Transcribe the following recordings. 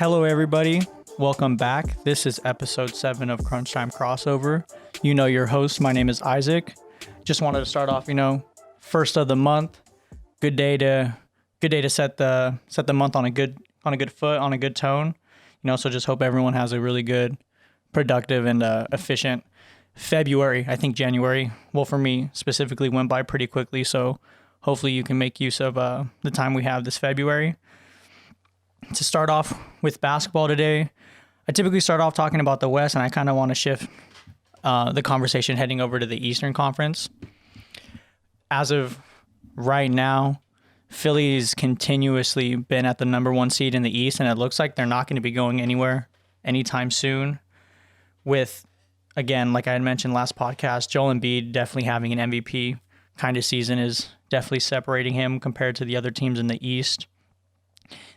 Hello, everybody. Welcome back. This is episode 7 of Crunch Time Crossover. You know your host. My name is Isaac. Just wanted to start off, first of the month. Good day to set the month on a good foot, on a good tone. So just hope everyone has a really good, productive, and efficient February. I think January, well, for me specifically, went by pretty quickly. So hopefully you can make use of the time we have this February. To start off with basketball today, I typically start off talking about the West, and I kind of want to shift the conversation heading over to the Eastern Conference. As of right now, Philly's continuously been at the number 1 seed in the East, and it looks like they're not going to be going anywhere anytime soon. With, again, like I had mentioned last podcast, Joel Embiid definitely having an MVP kind of season is definitely separating him compared to the other teams in the East.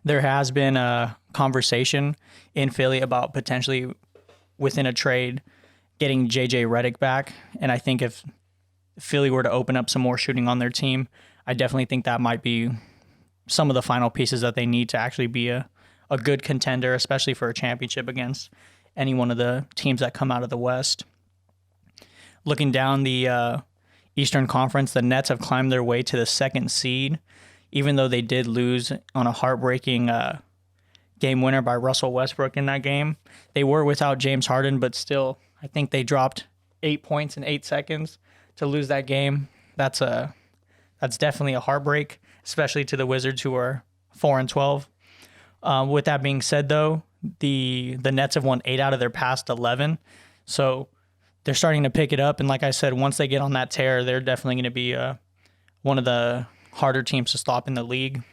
There has been a conversation in Philly about potentially within a trade getting JJ Redick back. And I think if Philly were to open up some more shooting on their team, I definitely think that might be some of the final pieces that they need to actually be a good contender, especially for a championship against any one of the teams that come out of the West. Looking down the Eastern Conference, the Nets have climbed their way to the 2nd seed. Even though they did lose on a heartbreaking game winner by Russell Westbrook in that game, they were without James Harden, but still, I think they dropped 8 points in 8 seconds to lose that game. That's definitely a heartbreak, especially to the Wizards, who are 4-12. With that being said, though, the Nets have won 8 out of their past 11, so they're starting to pick it up. And like I said, once they get on that tear, they're definitely going to be one of the harder teams to stop in the league.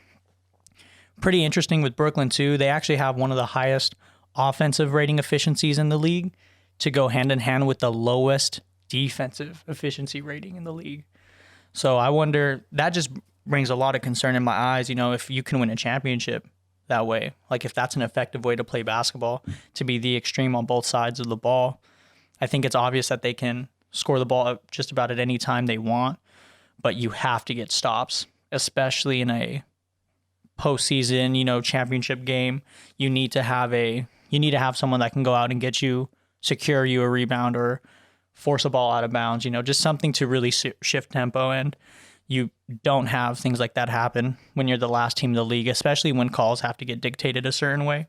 Pretty interesting with Brooklyn too. They actually have one of the highest offensive rating efficiencies in the league to go hand in hand with the lowest defensive efficiency rating in the league. So I wonder, that just brings a lot of concern in my eyes, if you can win a championship that way. Like if that's an effective way to play basketball, to be the extreme on both sides of the ball. I think it's obvious that they can score the ball up just about at any time they want, but you have to get stops, especially in a postseason, championship game. You need to have someone that can go out and secure you a rebound or force a ball out of bounds, just something to really shift tempo. And you don't have things like that happen when you're the last team in the league, especially when calls have to get dictated a certain way.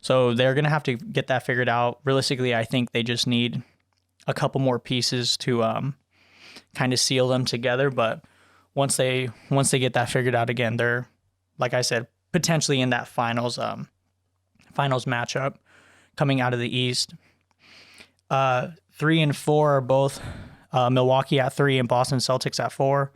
So they're going to have to get that figured out. Realistically, I think they just need a couple more pieces to kind of seal them together. But once they get that figured out, again, they're, like I said, potentially in that finals matchup coming out of the East. 3 and 4 are both Milwaukee at 3 and Boston Celtics at 4.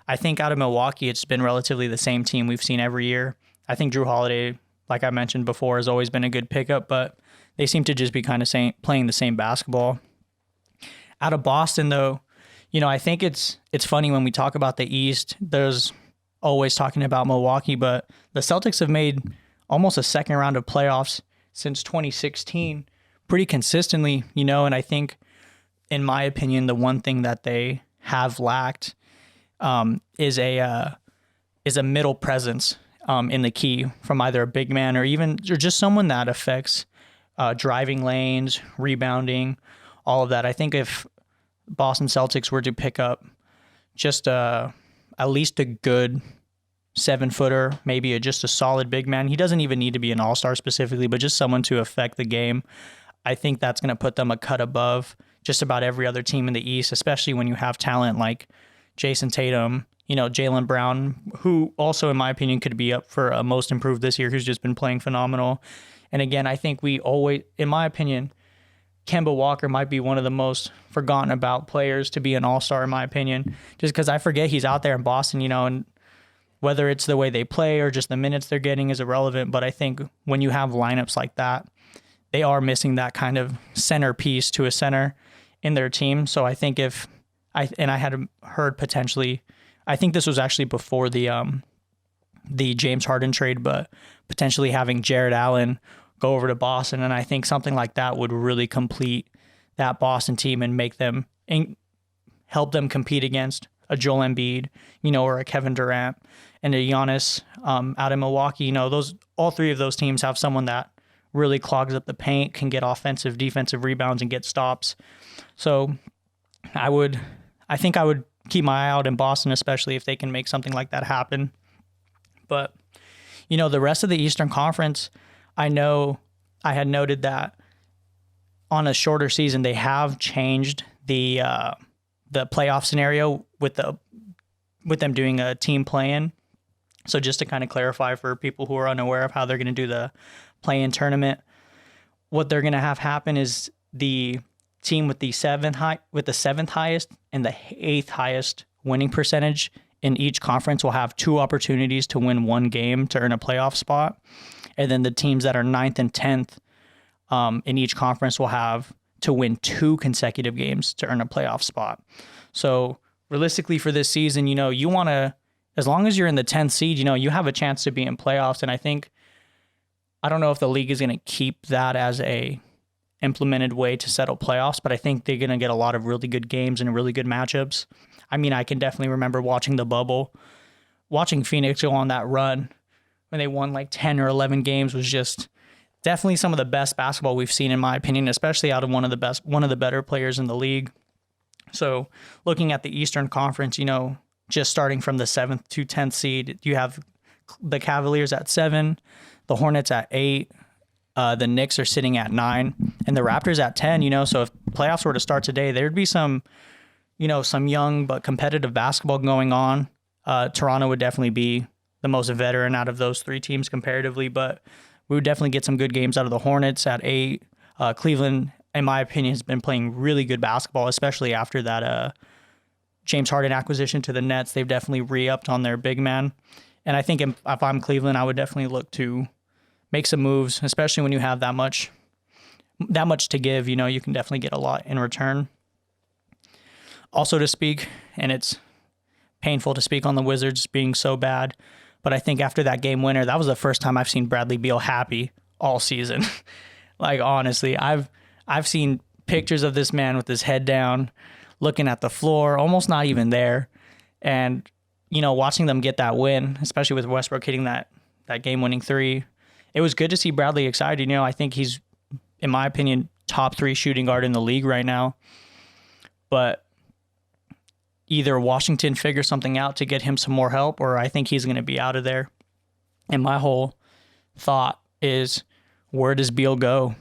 I think out of Milwaukee, it's been relatively the same team we've seen every year. I think Drew Holiday, like I mentioned before, has always been a good pickup, but they seem to just be kind of playing the same basketball. Out of Boston, though, I think it's funny when we talk about the East, there's always talking about Milwaukee, but the Celtics have made almost a second round of playoffs since 2016 pretty consistently, and I think, in my opinion, the one thing that they have lacked is a middle presence in the key from either a big man or just someone that affects driving lanes, rebounding, all of that. I think if Boston Celtics were to pick up just at least a good 7-footer, maybe just a solid big man. He doesn't even need to be an all-star specifically, but just someone to affect the game. I think that's going to put them a cut above just about every other team in the East, especially when you have talent like Jason Tatum, Jaylen Brown, who also, in my opinion, could be up for a most improved this year, who's just been playing phenomenal. And again, I think we always, in my opinion, Kemba Walker might be one of the most forgotten about players to be an all-star, in my opinion, just because I forget he's out there in Boston, and whether it's the way they play or just the minutes they're getting is irrelevant. But I think when you have lineups like that, they are missing that kind of centerpiece to a center in their team. So I think I had heard potentially, I think this was actually before the James Harden trade, but potentially having Jared Allen go over to Boston. And I think something like that would really complete that Boston team and help them compete against a Joel Embiid, or a Kevin Durant and a Giannis out in Milwaukee. All 3 of those teams have someone that really clogs up the paint, can get offensive, defensive rebounds and get stops. So I think I would keep my eye out in Boston, especially if they can make something like that happen. But, the rest of the Eastern Conference, I know I had noted that on a shorter season, they have changed the playoff scenario with them doing a team play-in. So just to kind of clarify for people who are unaware of how they're going to do the play-in tournament, what they're going to have happen is the team with the seventh highest and the eighth highest winning percentage in each conference will have 2 opportunities to win 1 game to earn a playoff spot. And then the teams that are 9th and 10th in each conference will have to win 2 consecutive games to earn a playoff spot. So realistically for this season, you want to, as long as you're in the 10th seed, you have a chance to be in playoffs. And I don't know if the league is going to keep that as a implemented way to settle playoffs, but I think they're going to get a lot of really good games and really good matchups. I mean, I can definitely remember watching the bubble, watching Phoenix go on that run when they won like 10 or 11 games was just definitely some of the best basketball we've seen, in my opinion, especially out of one of the better players in the league. So looking at the Eastern Conference, just starting from the 7th to 10th seed, you have the Cavaliers at 7, the Hornets at 8, the Knicks are sitting at 9, and the Raptors at 10. So if playoffs were to start today, there'd be some young but competitive basketball going on. Toronto would definitely be the most veteran out of those 3 teams comparatively, but we would definitely get some good games out of the Hornets at 8. Cleveland, in my opinion, has been playing really good basketball, especially after that James Harden acquisition to the Nets. They've definitely re-upped on their big man. And I think if I'm Cleveland, I would definitely look to make some moves, especially when you have that much to give. You can definitely get a lot in return. Also to speak, and it's painful to speak on the Wizards being so bad, but I think after that game winner, that was the first time I've seen Bradley Beal happy all season. Like, honestly, I've seen pictures of this man with his head down, looking at the floor, almost not even there. And, watching them get that win, especially with Westbrook hitting that game-winning 3, it was good to see Bradley excited. I think he's, in my opinion, top 3 shooting guard in the league right now. But either Washington figures something out to get him some more help, or I think he's going to be out of there. And my whole thought is, where does Beal go?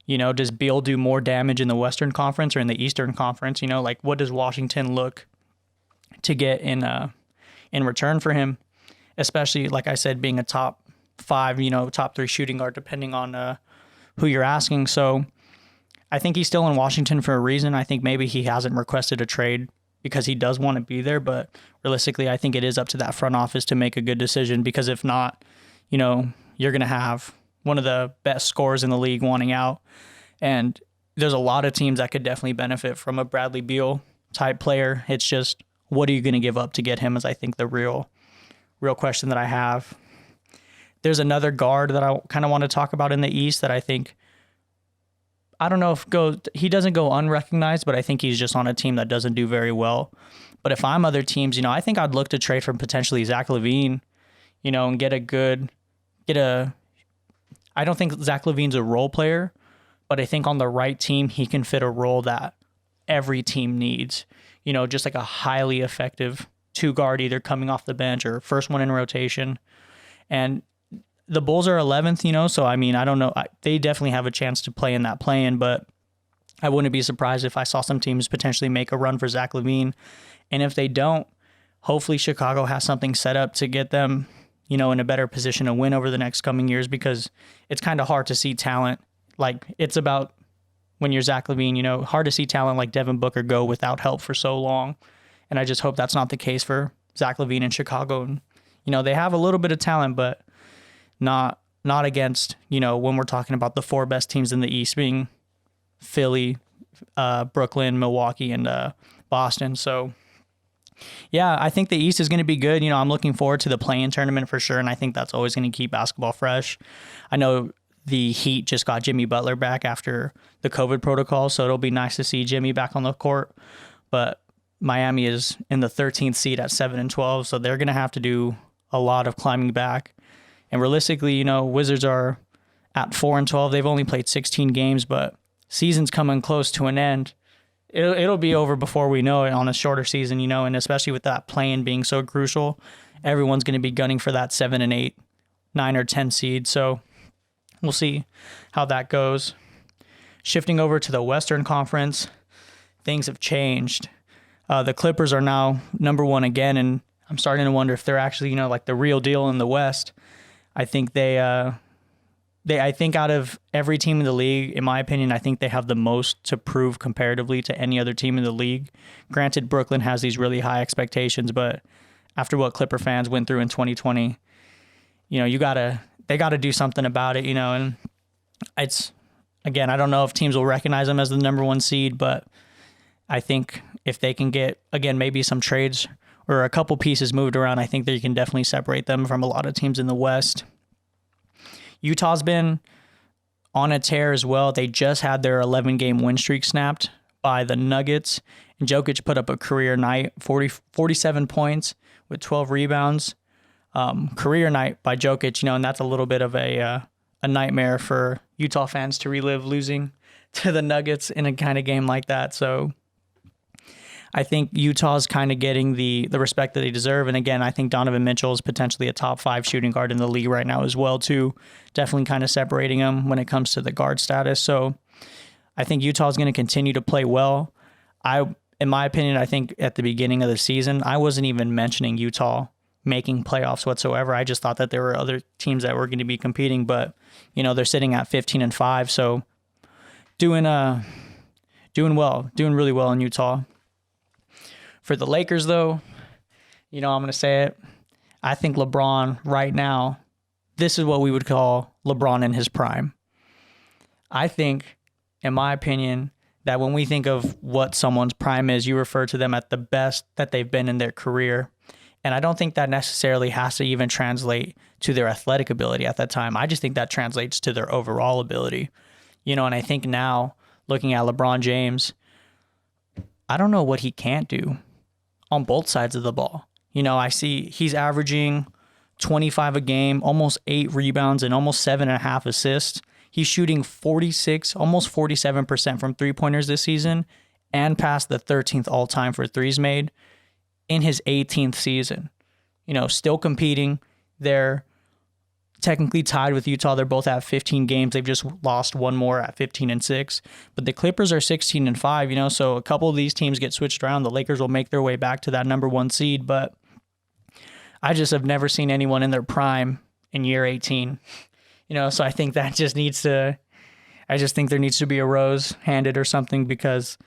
Does Beal do more damage in the Western Conference or in the Eastern Conference? What does Washington look to get in return for him? Especially, like I said, being a top 5, top 3 shooting guard, depending on who you're asking. So I think he's still in Washington for a reason. I think maybe he hasn't requested a trade because he does want to be there, but realistically, I think it is up to that front office to make a good decision, because if not, you're going to have one of the best scorers in the league wanting out. And there's a lot of teams that could definitely benefit from a Bradley Beal type player. It's just, what are you going to give up to get him is, I think, the real question that I have. There's another guard that I kind of want to talk about in the East that I think, I don't know if he doesn't go unrecognized, but I think he's just on a team that doesn't do very well. But if I'm other teams, I think I'd look to trade from potentially Zach LaVine, and I don't think Zach LaVine's a role player, but I think on the right team, he can fit a role that every team needs. Just like a highly effective 2 guard, either coming off the bench or first one in rotation. And the Bulls are 11th, so I mean, I don't know. They definitely have a chance to play in that play-in, but I wouldn't be surprised if I saw some teams potentially make a run for Zach LaVine. And if they don't, hopefully Chicago has something set up to get them, in a better position to win over the next coming years, because it's kind of hard to see talent. Like, it's about, when you're Zach LaVine, hard to see talent like Devin Booker go without help for so long. And I just hope that's not the case for Zach LaVine in Chicago. And, they have a little bit of talent, but not against, when we're talking about the 4 best teams in the East being Philly, Brooklyn, Milwaukee, and Boston. So, yeah, I think the East is going to be good. I'm looking forward to the play-in tournament for sure, and I think that's always going to keep basketball fresh. I know the Heat just got Jimmy Butler back after the COVID protocol, so it'll be nice to see Jimmy back on the court. But Miami is in the 13th seed at 7-12, so they're going to have to do a lot of climbing back. And realistically, Wizards are at 4-12. They've only played 16 games, but season's coming close to an end. It'll be over before we know it on a shorter season, and especially with that play-in being so crucial, everyone's going to be gunning for that 7 and 8, 9 or 10 seed. So we'll see how that goes. Shifting over to the Western Conference, things have changed. The Clippers are now number 1 again, and I'm starting to wonder if they're actually, like the real deal in the West. I think I think out of every team in the league, in my opinion, I think they have the most to prove comparatively to any other team in the league. Granted, Brooklyn has these really high expectations, but after what Clipper fans went through in 2020, they gotta do something about it, and it's, again, I don't know if teams will recognize them as the number 1 seed, but I think if they can get, again, maybe some trades or a couple pieces moved around, I think they can definitely separate them from a lot of teams in the West. Utah's been on a tear as well. They just had their 11-game win streak snapped by the Nuggets, and Jokic put up a career night, 47 points with 12 rebounds. Career night by Jokic, and that's a little bit of a nightmare for Utah fans to relive, losing to the Nuggets in a kind of game like that. So I think Utah's kind of getting the respect that they deserve. And again, I think Donovan Mitchell is potentially a top 5 shooting guard in the league right now as well, too. Definitely kind of separating them when it comes to the guard status. So I think Utah's going to continue to play well. In my opinion, I think at the beginning of the season, I wasn't even mentioning Utah making playoffs whatsoever. I just thought that there were other teams that were going to be competing, but they're sitting at 15-5. So doing really well in Utah. For the Lakers, though, I'm going to say it. I think LeBron right now, this is what we would call LeBron in his prime. I think, in my opinion, that when we think of what someone's prime is, you refer to them at the best that they've been in their career. And I don't think that necessarily has to even translate to their athletic ability at that time. I just think that translates to their overall ability. And I think now, looking at LeBron James, I don't know what he can't do on both sides of the ball. I see he's averaging 25 a game, almost 8 rebounds, and almost 7.5 assists. He's shooting 46, almost 47% from three-pointers this season, and passed the 13th all-time for threes made in his 18th season. Still competing. They're technically tied with Utah. They're both at 15 games. They've just lost one more at 15-6. But the Clippers are 16-5, so a couple of these teams get switched around. The Lakers will make their way back to that number 1 seed, but I just have never seen anyone in their prime in year 18. So I think that just needs to, I just think there needs to be a rose handed or something, because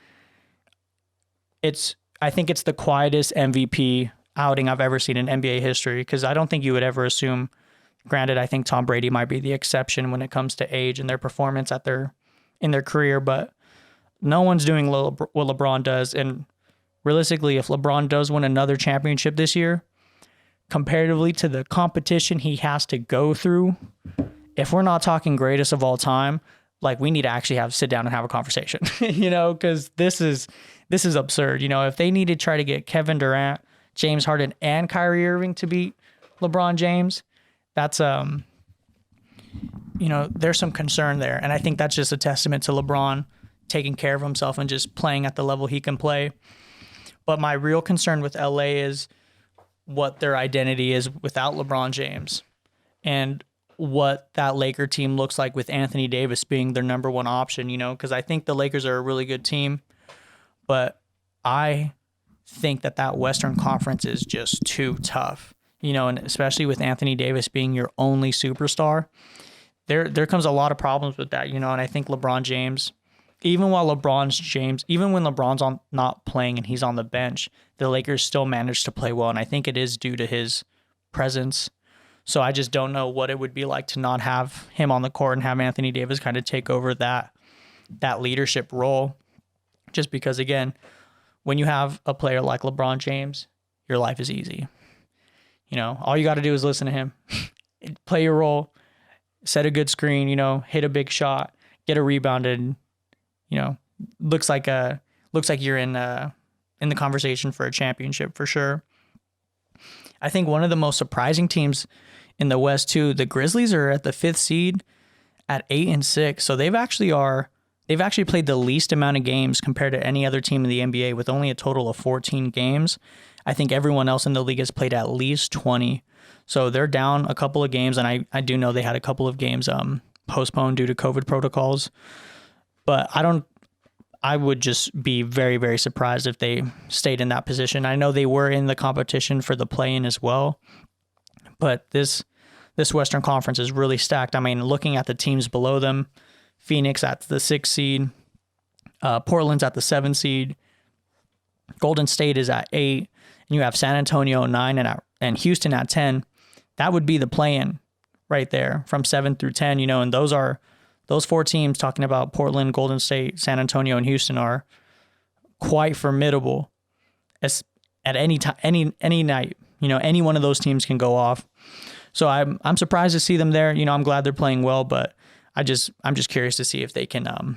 I think it's the quietest MVP outing I've ever seen in NBA history, because I don't think you would ever assume. Granted, I think Tom Brady might be the exception when it comes to age and their performance in their career, but no one's doing what LeBron does. And realistically, if LeBron does win another championship this year, comparatively to the competition he has to go through, if we're not talking greatest of all time, we need to actually sit down and have a conversation, because this is absurd. If they need to try to get Kevin Durant, James Harden, and Kyrie Irving to beat LeBron James, that's, there's some concern there. And I think that's just a testament to LeBron taking care of himself and just playing at the level he can play. But my real concern with LA is what their identity is without LeBron James, and what that Laker team looks like with Anthony Davis being their number 1 option, because I think the Lakers are a really good team, but I think that Western Conference is just too tough. And especially with Anthony Davis being your only superstar, there comes a lot of problems with that, and I think LeBron James, even when LeBron's not playing and he's on the bench, the Lakers still manage to play well, and I think it is due to his presence. So I just don't know what it would be like to not have him on the court and have Anthony Davis kind of take over that leadership role, just because, again, when you have a player like LeBron James, your life is easy. All you got to do is listen to him, play your role, set a good screen, hit a big shot, get a rebound, and, looks like you're in the conversation for a championship for sure. I think one of the most surprising teams in the West too, the Grizzlies are at the 5th seed at 8-6. So they've actually played the least amount of games compared to any other team in the NBA with only a total of 14 games. I think everyone else in the league has played at least 20. So they're down a couple of games, and I do know they had a couple of games postponed due to COVID protocols. But I would just be very, very surprised if they stayed in that position. I know they were in the competition for the play-in as well, but this Western Conference is really stacked. I mean, looking at the teams below them, Phoenix at the 6th seed, Portland's at the 7th seed, Golden State is at 8, and you have San Antonio 9 and Houston at 10. That would be the play-in right there from 7 through 10, and those 4 teams, talking about Portland, Golden State, San Antonio, and Houston, are quite formidable at any time, any night. Any one of those teams can go off. So I'm surprised to see them there. I'm glad they're playing well, but I'm just curious to see if they can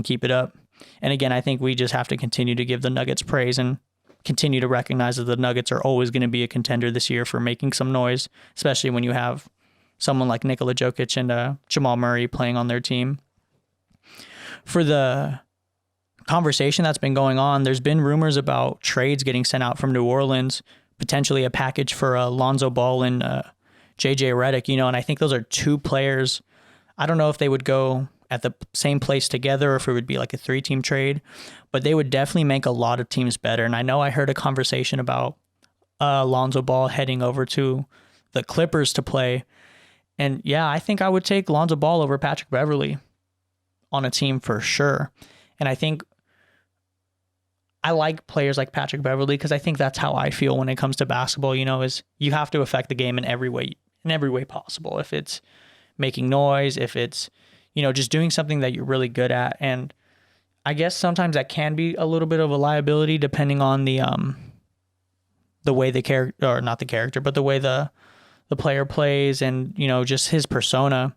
keep it up. And again, I think we just have to continue to give the Nuggets praise and continue to recognize that the Nuggets are always going to be a contender this year for making some noise, especially when you have someone like Nikola Jokic and Jamal Murray playing on their team. For the conversation that's been going on, there's been rumors about trades getting sent out from New Orleans, potentially a package for Lonzo Ball and JJ Redick, and I think those are 2 players. I don't know if they would go at the same place together or if it would be like a 3-team trade, but they would definitely make a lot of teams better. And I know I heard a conversation about Lonzo Ball heading over to the Clippers to play. And yeah, I think I would take Lonzo Ball over Patrick Beverley on a team for sure. And I think I like players like Patrick Beverley because I think that's how I feel when it comes to basketball, is you have to affect the game in every way possible. If it's making noise, if it's, just doing something that you're really good at. And I guess sometimes that can be a little bit of a liability depending on the way the character, or not the character, but the way the player plays and, just his persona.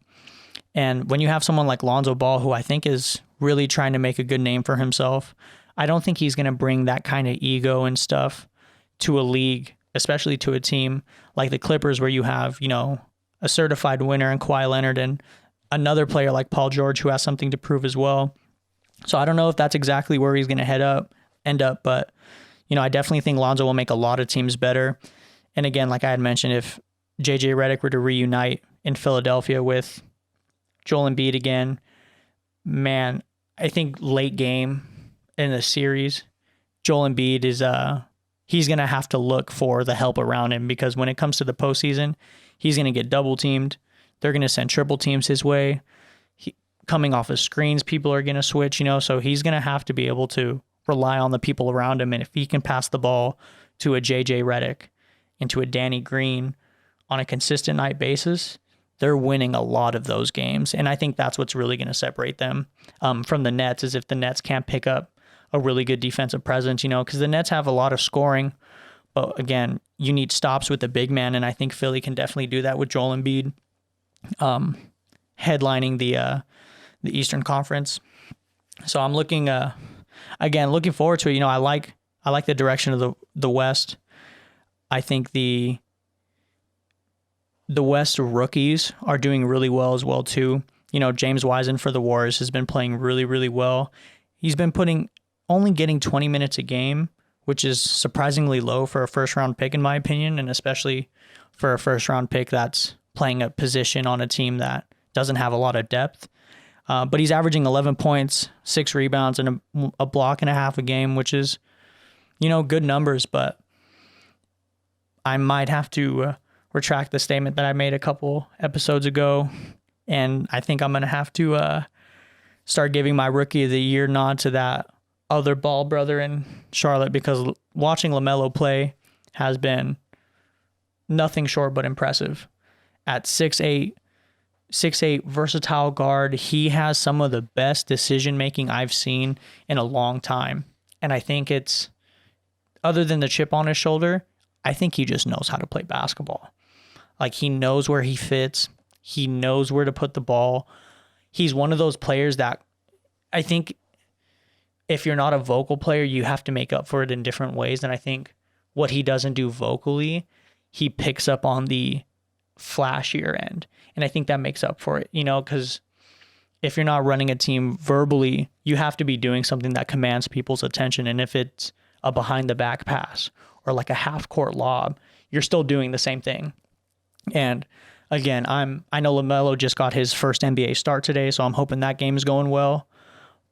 And when you have someone like Lonzo Ball, who I think is really trying to make a good name for himself, I don't think he's going to bring that kind of ego and stuff to a league, especially to a team like the Clippers, where you have, a certified winner in Kawhi Leonard and another player like Paul George who has something to prove as well. So I don't know if that's exactly where he's going to end up, but, I definitely think Lonzo will make a lot of teams better. And again, like I had mentioned, if JJ Redick were to reunite in Philadelphia with Joel Embiid again, man, I think late game in the series, Joel Embiid is he's going to have to look for the help around him, because when it comes to the postseason, he's going to get double teamed. They're going to send triple teams his way. Coming off of screens, people are going to switch, so he's going to have to be able to rely on the people around him. And if he can pass the ball to a JJ Redick and to a Danny Green on a consistent night basis, they're winning a lot of those games. And I think that's what's really going to separate them from the Nets, is if the Nets can't pick up a really good defensive presence, because the Nets have a lot of scoring. But again, you need stops with the big man, and I think Philly can definitely do that with Joel Embiid headlining the Eastern Conference. So I'm looking forward to it. I like the direction of the West. I think the West rookies are doing really well as well too. James Wiseman for the Warriors has been playing really, really well. He's been only getting 20 minutes a game, which is surprisingly low for a first-round pick, in my opinion, and especially for a first-round pick that's playing a position on a team that doesn't have a lot of depth. But he's averaging 11 points, 6 rebounds, and a block and a half a game, which is, good numbers. But I might have to retract the statement that I made a couple episodes ago, and I think I'm going to have to start giving my Rookie of the Year nod to that other Ball brother in Charlotte, because watching LaMelo play has been nothing short but impressive. At 6'8", versatile guard, he has some of the best decision-making I've seen in a long time. And I think it's, other than the chip on his shoulder, I think he just knows how to play basketball. Like, he knows where he fits. He knows where to put the ball. He's one of those players that I think if you're not a vocal player, you have to make up for it in different ways. And I think what he doesn't do vocally, he picks up on the flashier end. And I think that makes up for it, because if you're not running a team verbally, you have to be doing something that commands people's attention. And if it's a behind the back pass or like a half court lob, you're still doing the same thing. And again, I know LaMelo just got his first NBA start today, so I'm hoping that game is going well.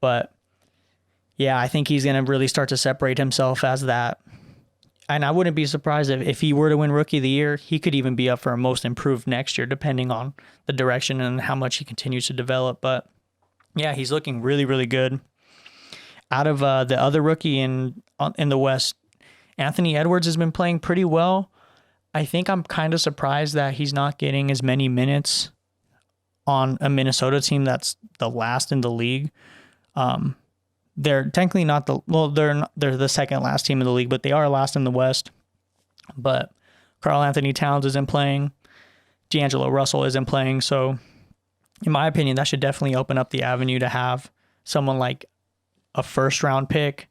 But yeah, I think he's going to really start to separate himself as that. And I wouldn't be surprised if he were to win Rookie of the Year, he could even be up for a most improved next year, depending on the direction and how much he continues to develop. But yeah, he's looking really, really good. Out of the other rookie in the West, Anthony Edwards has been playing pretty well. I think I'm kind of surprised that he's not getting as many minutes on a Minnesota team that's the last in the league. They're technically not they're the second last team in the league, but they are last in the West. But Karl Anthony Towns isn't playing. D'Angelo Russell isn't playing. So in my opinion, that should definitely open up the avenue to have someone like a first round pick.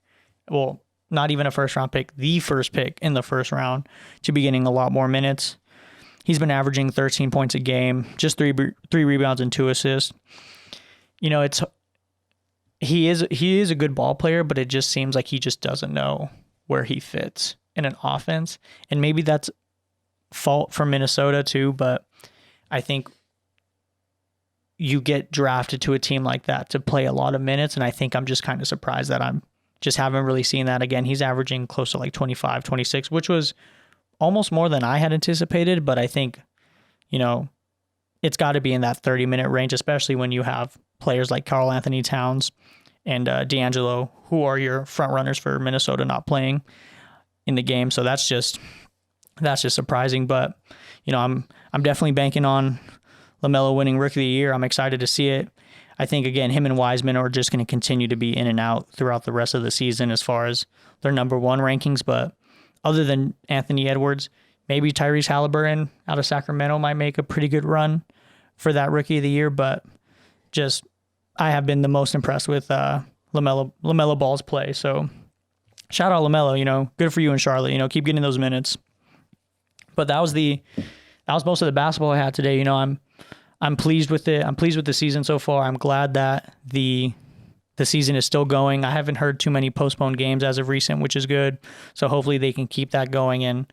Well, not even a first round pick, the first pick in the first round to be getting a lot more minutes. He's been averaging 13 points a game, just three rebounds and 2 assists. He is a good ball player, but it just seems like he just doesn't know where he fits in an offense. And maybe that's fault for Minnesota too, but I think you get drafted to a team like that to play a lot of minutes, and I think I'm just kind of surprised that I'm just haven't really seen that again. He's averaging close to like 25, 26, which was almost more than I had anticipated, but I think, it's got to be in that 30-minute range, especially when you have players like Karl Anthony Towns and D'Angelo, who are your front runners for Minnesota not playing in the game. So that's just surprising. But I'm definitely banking on LaMelo winning Rookie of the Year. I'm excited to see it. I think again, him and Wiseman are just going to continue to be in and out throughout the rest of the season as far as their number one rankings. But other than Anthony Edwards, maybe Tyrese Halliburton out of Sacramento might make a pretty good run for that Rookie of the Year. But just I have been the most impressed with LaMelo Ball's play. So shout out LaMelo, good for you in Charlotte. Keep getting those minutes. But that was most of the basketball I had today. I'm pleased with it. I'm pleased with the season so far. I'm glad that the season is still going. I haven't heard too many postponed games as of recent, which is good. So hopefully they can keep that going. And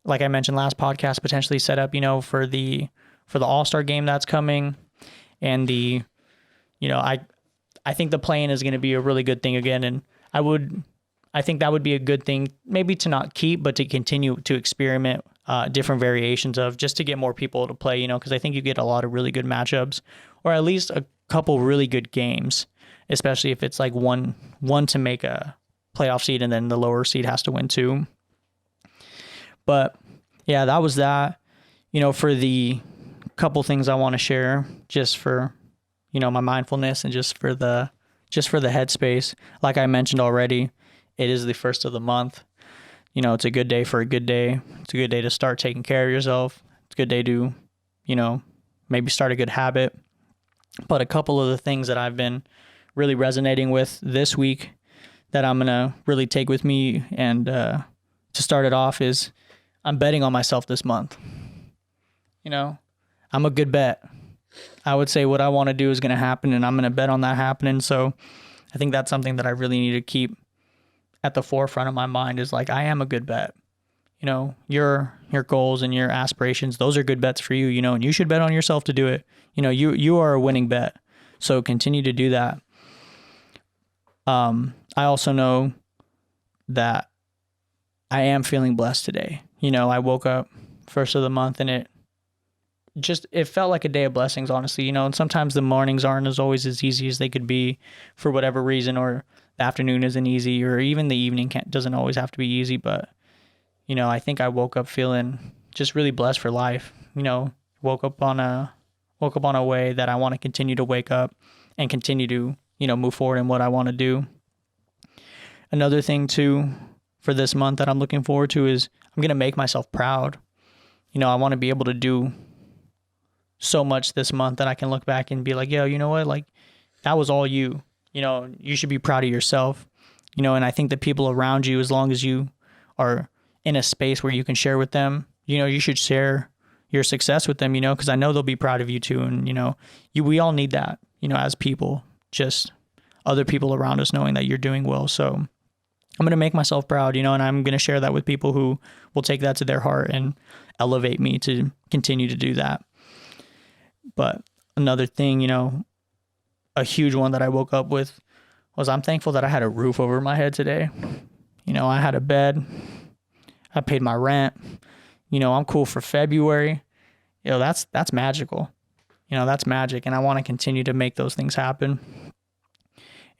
like I mentioned last podcast, potentially set up, for the All-Star game that's coming. And I think the play-in is going to be a really good thing again. And I think that would be a good thing, maybe to not keep, but to continue to experiment different variations of, just to get more people to play, because I think you get a lot of really good matchups, or at least a couple really good games, especially if it's like one to make a playoff seed and then the lower seed has to win too. But yeah, that was that. For the couple things I want to share, just for my mindfulness and just for the headspace. Like I mentioned already, it is the first of the month. It's a good day for a good day. It's a good day to start taking care of yourself. It's a good day to, maybe start a good habit. But a couple of the things that I've been really resonating with this week that I'm going to really take with me and to start it off is I'm betting on myself this month. I'm a good bet. I would say what I want to do is going to happen, and I'm going to bet on that happening. So I think that's something that I really need to keep at the forefront of my mind, is like, I am a good bet. Your goals and your aspirations, those are good bets for you, and you should bet on yourself to do it. You are a winning bet. So continue to do that. I also know that I am feeling blessed today. I woke up first of the month and it felt like a day of blessings, honestly, and sometimes the mornings aren't always as easy as they could be for whatever reason, or the afternoon isn't easy, or even the evening doesn't always have to be easy. But, I think I woke up feeling just really blessed for life. Woke up on a way that I want to continue to wake up and continue to, move forward in what I want to do. Another thing too, for this month that I'm looking forward to is I'm going to make myself proud. I want to be able to do so much this month that I can look back and be like, yo, you know what? Like, that was all you. You should be proud of yourself. And I think the people around you, as long as you are in a space where you can share with them, you should share your success with them, because I know they'll be proud of you too. And, we all need that, as people, just other people around us knowing that you're doing well. So I'm going to make myself proud, and I'm going to share that with people who will take that to their heart and elevate me to continue to do that. But another thing, a huge one that I woke up with was I'm thankful that I had a roof over my head today. I had a bed. I paid my rent. I'm cool for February. That's magical. That's magic. And I want to continue to make those things happen.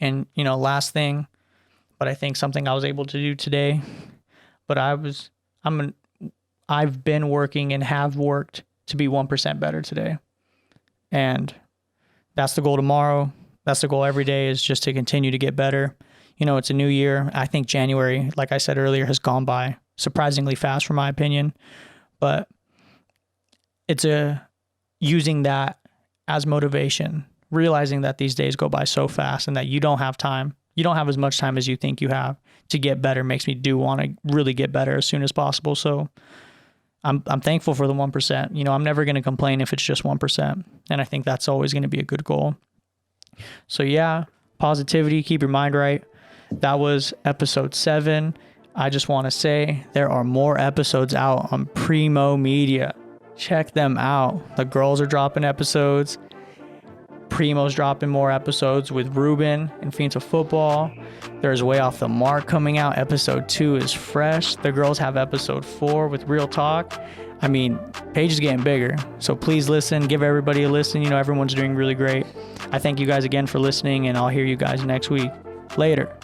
And, last thing, but I think something I was able to do today, but I've been working and have worked to be 1% better today. And that's the goal tomorrow. That's the goal every day, is just to continue to get better. It's a new year. I think January, like I said earlier, has gone by surprisingly fast for my opinion, but it's using that as motivation, realizing that these days go by so fast and that you don't have time. You don't have as much time as you think you have to get better. Makes me want to really get better as soon as possible. So I'm thankful for the 1%. I'm never going to complain if it's just 1%. And I think that's always going to be a good goal. So yeah, positivity, keep your mind right. That was episode 7. I just want to say there are more episodes out on Primo Media. Check them out. The girls are dropping episodes. Primo's dropping more episodes with Ruben and Fiends of Football. There's Way Off the Mark coming out. Episode 2 is fresh. The girls have episode 4 with Real Talk. Page is getting bigger. So please listen. Give everybody a listen. Everyone's doing really great. I thank you guys again for listening, and I'll hear you guys next week. Later.